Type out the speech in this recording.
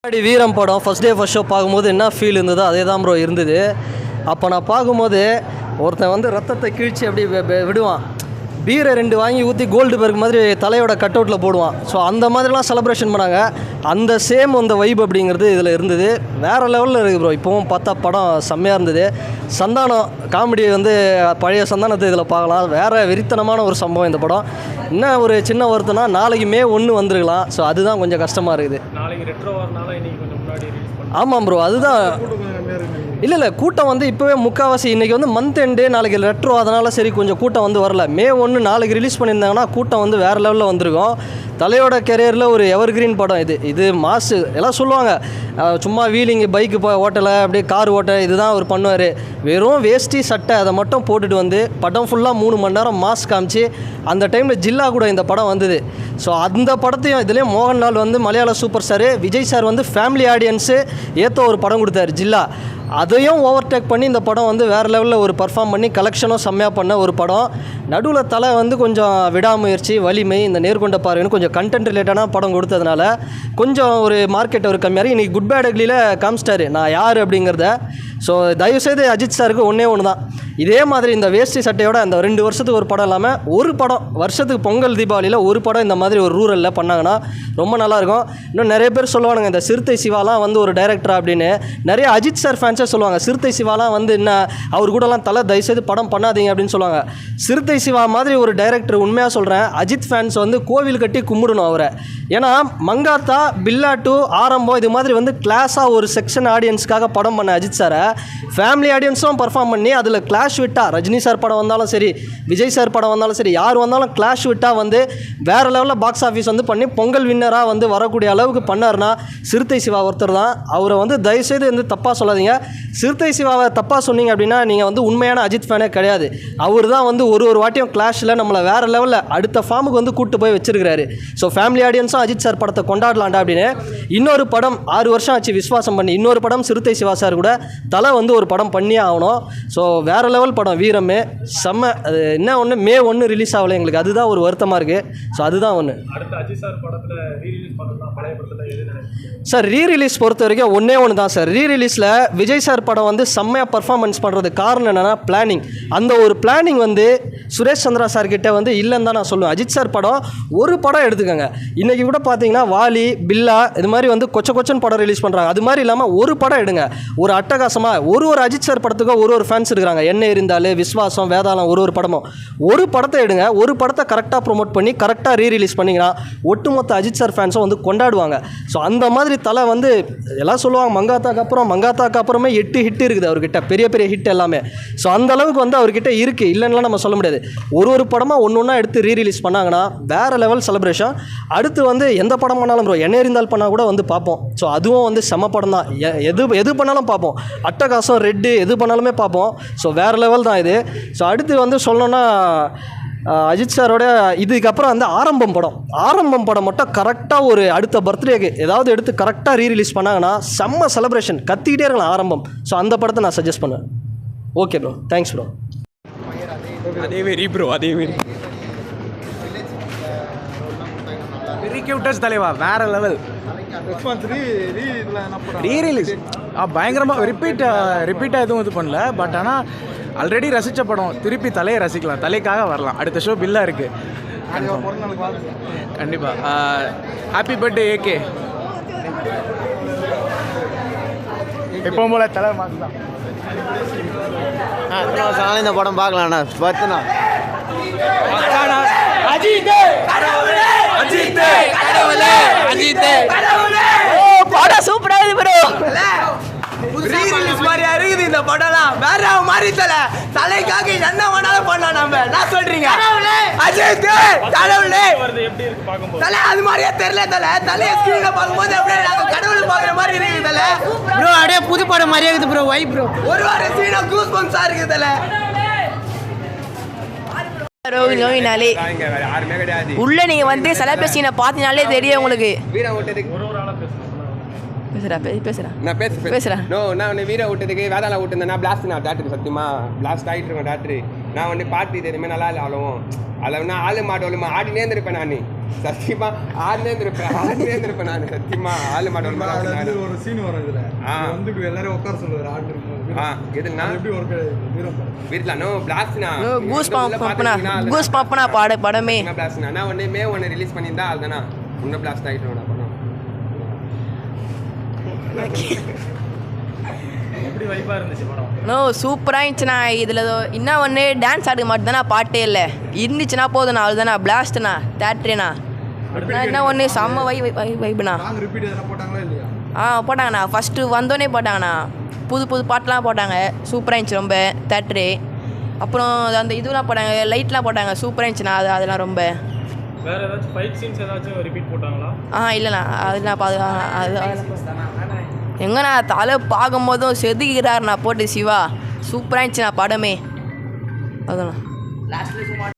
முன்னாடி வீரம் படம் ஃபஸ்ட் டே ஃபஸ்ட் ஷோ பார்க்கும்போது என்ன ஃபீல் இருந்ததோ அதே தான் ப்ரோ இருந்தது. அப்போ நான் பார்க்கும்போது ஒருத்தன் வந்து ரத்தத்தை கிழிச்சு அப்படி விடுவான், பீரை 2 வாங்கி ஊற்றி கோல்டு பெர்க் மாதிரி தலையோட கட் அவுட்டில் போடுவான். ஸோ அந்த மாதிரிலாம் செலிப்ரேஷன் பண்ணாங்க. அந்த சேம் அந்த வைப் அப்படிங்கிறது இதில் இருந்தது. வேறு லெவலில் இருக்குது ப்ரோ. இப்போவும் பார்த்தா படம் செம்மையாக இருந்தது. சந்தானம் காமெடி வந்து பழைய சந்தானத்தை இதில் பார்க்கலாம். வேறு வெறித்தனமான ஒரு சம்பவம் இந்த படம். என்ன ஒரு சின்ன வருத்தம்னா நாளைக்கு மே 1 வந்துருக்கலாம். ஸோ அதுதான் கொஞ்சம் கஷ்டமாக இருக்குது. நாளைக்கு ரெட்ரோ வரனால இன்னைக்கு கொஞ்சம் முன்னாடி ரிலீஸ் பண்ணி. ஆமாம் ப்ரோ, அதுதான். இல்லை கூட்டம் வந்து இப்போவே முக்கால்வாசி இன்றைக்கி வந்து மந்த் எண்டு, நாளைக்கு ரெட்ரோ, அதனால் சரி கொஞ்சம் கூட்டம் வந்து வரல. மே 1 நாளைக்கு ரிலீஸ் பண்ணியிருந்தாங்கன்னா கூட்டம் வந்து வேறு லெவலில் வந்திருக்கும். தலையோட கெரியரில் ஒரு எவர் கிரீன் படம் இது மாசு. எல்லாம் சொல்லுவாங்க சும்மா வீலிங்கு பைக்கு ஓட்டலை, அப்படியே கார் ஓட்ட இதுதான் அவர் பண்ணுவார். வெறும் வேஷ்டி சட்டை அதை மட்டும் போட்டுட்டு வந்து படம் ஃபுல்லாக 3 மணி நேரம் மாஸ் காமிச்சு அந்த டைமில் ஜில்லா கூட இந்த படம் வந்தது. ஸோ அந்த படத்தையும் இதுலேயும் மோகன்லால் வந்து மலையாள சூப்பர் ஸ்டாரு, விஜய் சார் வந்து ஃபேமிலி ஆடியன்ஸு ஏற்ற ஒரு படம் கொடுத்தாரு ஜில்லா. அதையும் ஓவர்டேக் பண்ணி இந்த படம் வந்து வேறு லெவலில் ஒரு பர்ஃபார்ம் பண்ணி கலெக்ஷனும் செம்மையாக பண்ண ஒரு படம். நடுவில் தலை வந்து கொஞ்சம் விடாமுயற்சி, வலிமை, இந்த நேர்கொண்ட பார்வைன்னு கொஞ்சம் கண்டென்ட் ரிலேட்டடான படம் கொடுத்ததுனால கொஞ்சம் ஒரு மார்க்கெட் ஒரு கம்மியாக இன்றைக்கி குட் பேட் அக்லியில் காமிச்சிட்டாரு நான் யார் அப்படிங்கிறத. ஸோ தயவுசெய்து அஜித் சாருக்கு ஒன்று தான், இதே மாதிரி இந்த வேஷ்டி சட்டையோட அந்த 2 வருஷத்துக்கு ஒரு படம் இல்லாமல் ஒரு படம் வருஷத்துக்கு பொங்கல் தீபாவளியில் ஒரு படம் இந்த மாதிரி ஒரு ரூரலில் பண்ணாங்கன்னா ரொம்ப நல்லாயிருக்கும். இன்னும் நிறைய பேர் சொல்லுவானுங்க இந்த சிறுத்தை சிவாலாம் வந்து ஒரு டைரக்டரா அப்படின்னு. நிறைய அஜித் சார் ஃபேன்ஸே சொல்லுவாங்க சிறுத்தை சிவாலாம் வந்து என்ன அவர் கூடலாம் தலை தயவுசெய்து படம் பண்ணாதீங்க அப்படின்னு சொல்லுவாங்க. சிறுத்தை சிவா மாதிரி ஒரு டைரக்டர், உண்மையாக சொல்கிறேன், அஜித் ஃபேன்ஸ் வந்து கோவில் கட்டி கும்பிடணும் அவரை. ஏன்னா மங்காத்தா, பில்லா 2, ஆரம்பம் இது மாதிரி வந்து கிளாஸாக ஒரு செக்ஷன் ஆடியன்ஸ்க்காக படம் பண்ண அஜித் சாரை ஃபேமிலி ஆடியன்ஸும் பர்ஃபார்ம் பண்ணி அதில் கிளாஷ் விட்டா, ரஜினி சார் படம் வந்தாலும் சரி, விஜய் சார் படம் வந்தாலும் சரி, யார் வந்தாலும் கிளாஷ் விட்டால் வந்து வேறு லெவலில் பாக்ஸ் ஆஃபீஸ் வந்து பண்ணி பொங்கல் வின்னராக வந்து வரக்கூடிய அளவுக்கு பண்ணார்னா சிறுத்தை சிவா ஒருத்தர் தான். அவரை வந்து தயவுசெய்து வந்து தப்பாக சொல்லாதீங்க. சிறுத்தை சிவாவை தப்பாக சொன்னீங்க அப்படின்னா நீங்கள் வந்து உண்மையான அஜித் ஃபேனே கிடையாது. அவர் தான் வந்து ஒரு வாட்டியும் கிளாஷில் நம்மளை வேறு லெவலில் அடுத்த ஃபார்முக்கு வந்து கூப்பிட்டு போய் வச்சிருக்கிறாரு. ஸோ ஃபேமிலி ஆடியன்ஸும் அஜித் சார் படத்தை கொண்டாடலாண்டா அப்படின்னு இன்னொரு படம் 6 வருஷம் ஆச்சு விஸ்வாசம் பண்ணி, இன்னொரு படம் சிறுத்தை சிவா சார் கூட தலை வந்து ஒரு படம் பண்ணியே ஆகணும். ஸோ வேறு லெவல் படம் வீரமே செம்ம. அது என்ன ஒன்று மே 1 ரிலீஸ் ஆகலை எங்களுக்கு, அதுதான் ஒரு வருத்தமாக இருக்குது. ஸோ அதுதான் ஒன்று. சார் ரீரிலீஸ் பொறுத்த வரைக்கும் ஒன்று தான் சார். ரீரிலீஸில் விஜய் சார் படம் வந்து செம்மையாக பர்ஃபார்மன்ஸ் பண்ணுறது காரணம் என்னென்னா பிளானிங். அந்த ஒரு பிளானிங் வந்து சுரேஷ் சந்திரா சார் கிட்ட வந்து இல்லைன்னு தான் நான் சொல்லுவேன். அஜித் சார் படம் ஒரு படம் எடுத்துக்கோங்க, இன்றைக்கி கூட பார்த்தீங்கன்னா வாலி, பில்லா இது மாதிரி வந்து கொச்சன் படம் ரிலீஸ் பண்ணுறாங்க. அது மாதிரி இல்லாமல் ஒரு படம் எடுங்க, ஒரு அட்டகாசமாக ஒரு அஜித் சார் படத்துக்கும் ஒரு ஃபேன்ஸ் இருக்கிறாங்க. என்ன இருந்தாலே விஸ்வாசம், வேதாளம், ஒரு படமும் ஒரு படத்தை எடுங்க, ஒரு படத்தை கரெக்டாக ப்ரொமோட் பண்ணி கரெக்டாக ரீரிலீஸ் பண்ணிங்கன்னா ஒட்டுமொத்த அஜித் சார் ஃபேன்ஸும் வந்து கொண்டாடுவாங்க. ஸோ அந்த மாதிரி தலை வந்து எல்லாம் சொல்லுவாங்க மங்காத்தாக்கு அப்புறமே 8 ஹிட் இருக்குது அவர்கிட்ட, பெரிய ஹிட் எல்லாமே. ஸோ அந்த அளவுக்கு வந்து அவர்கிட்ட இருக்குது, இல்லைன்னா நம்ம சொல்ல முடியாது. ஒரு படமாக ஒன்றா எடுத்து ரீரிலீஸ் பண்ணாங்கன்னா வேறு லெவல் செலிப்ரேஷன். அடுத்து வந்து எந்த படம் பண்ணாலும் ப்ரோ, என்ன இருந்தால் பண்ணால் கூட வந்து பார்ப்போம். ஸோ அதுவும் வந்து செம்ம படம் தான், எது பண்ணாலும் பார்ப்போம். அட்டகாசம், ரெட்டு எது பண்ணாலுமே பார்ப்போம். ஸோ வேறு லெவல் தான் இது. ஸோ அடுத்து வந்து சொல்லணுன்னா அஜித் சாரோட இதுக்கப்புறம் வந்து ஆரம்பம் படம் மட்டும் கரெக்டாக ஒரு அடுத்த பர்த்டேக்கு ஏதாவது எடுத்து கரெக்டாக ரீரிலீஸ் பண்ணாங்கன்னா செம்ம செலிப்ரேஷன், கத்திக்கிட்டே இருக்கலாம் ஆரம்பம். ஸோ அந்த படத்தை நான் சஜஸ்ட் பண்ணுவேன். Okay bro, thanks bro. அதேமாரி கியூட்டஸ் தலைவா வேற லெவல் ரீரிலீஸ் பயங்கரமாக ரிப்பீட்டாக எதுவும் இது பண்ணல. பட் ஆனால் ஆல்ரெடி ரசித்த படம் திருப்பி தலையை ரசிக்கலாம், தலைக்காக வரலாம். அடுத்த ஷோ பில்லா இருக்குது கண்டிப்பாக. Happy birthday AK. எப்பவும் போல தலை மாதம் தான் இந்த படம் பார்க்கலாம்ண்ணா. பத்துண்ணா படம் சூப்பரா இருக்கு ப்ரோ. ரீரிலீஸ் மாதிரியா இருக்குது இந்த படம்லாம், வேற மாதிரி தலைக்காக என்ன வேணாலும் பண்ணலாம் நம்ம. என்ன சொல்றீங்க அஜித் கடவுளே தலை? அது மாதிரியே தெரியல தலையை ஸ்கிரீன்ல பார்க்கும்போது அப்படியே நாங்க கடவுள் பார்க்குற மாதிரி இருக்குது தலை ப்ரோ. அப்படியே புது படம் மாதிரியே இருக்குது ப்ரோ, வைப் ப்ரோ. ஒரு வாரம் சீனா கூஸ் பம்ப்ஸா இருக்குது தலை. உள்ள நீங்க வந்து செலிப்ரேஷனை பார்த்தீங்கனாலே தெரியும் உங்களுக்கு. நான் வீர ஓட்டதுக்கு வேதாள ஓட்டுந்தேன்னா பிளாஸ்ட் நான் தேட்டருக்கு சத்தியமா பிளாஸ்ட் ஆகிட்டு இருக்கேன் தேட்டரு. நான் வந்து பாட்டு தெரியுமே நல்லா இல்லை அவ்வளவும் அதில் நான் ஆளு மாட்டோம் ஆடினே இருந்திருப்பேன் நான் சத்தியமாக ஆடினே இருந்திருப்பேன் நான் சத்தியமாக ஆளு மாட்டோம் ஒரு சீன் வரும் இதுல வந்து எல்லாரும் உட்கார சொல்லுவார் ஆடு எதுனா எப்படி ஒரு வீட்டில் நோ பிளாஸ்ட்னா கூஸ் பாப்பனா படமே பிளாஸ்ட்னா நான் ஒன்றுமே ஒன்று ரிலீஸ் பண்ணியிருந்தா அதுதானா இன்னும் பிளாஸ்ட் ஆகிட்டோம் படம் எப்படி வைப்பாக இருந்துச்சு படம் நோ சூப்பராக இருந்துச்சுண்ணா இதில் என்ன ஒன்று டான்ஸ் ஆடுக்க மட்டும்தானே பாட்டே இல்லை இருந்துச்சுன்னா போதுண்ணா அவ்வளோதாண்ணா பிளாஸ்ட்ண்ணா தேட்டரேண்ணா என்ன ஒன்று செம்ம வைப்புண்ணா ரிப்பீட் எதனா போட்டாங்களா இல்லையா போட்டாங்கண்ணா ஃபஸ்ட்டு வந்தோடனே போட்டாங்கண்ணா புது பாட்டெலாம் போட்டாங்க சூப்பராக இருந்துச்சு ரொம்ப தேட்ரு அப்புறம் அந்த இதுலாம் போட்டாங்க லைட்லாம் போட்டாங்க சூப்பராக இருந்துச்சுண்ணா அதெல்லாம் ரொம்ப வேறு ஏதாச்சும் ஃபைட் சீன்ஸ் ஏதாச்சும் ரிப்பீட் போட்டாங்களா இல்லைண்ணா அதெல்லாம் எங்கண்ணா தலை பார்க்கும்போதும் செதுக்கிறாருண்ணா போட்டு சிவா சூப்பராக இருந்துச்சுண்ணா படமே அதுண்ணா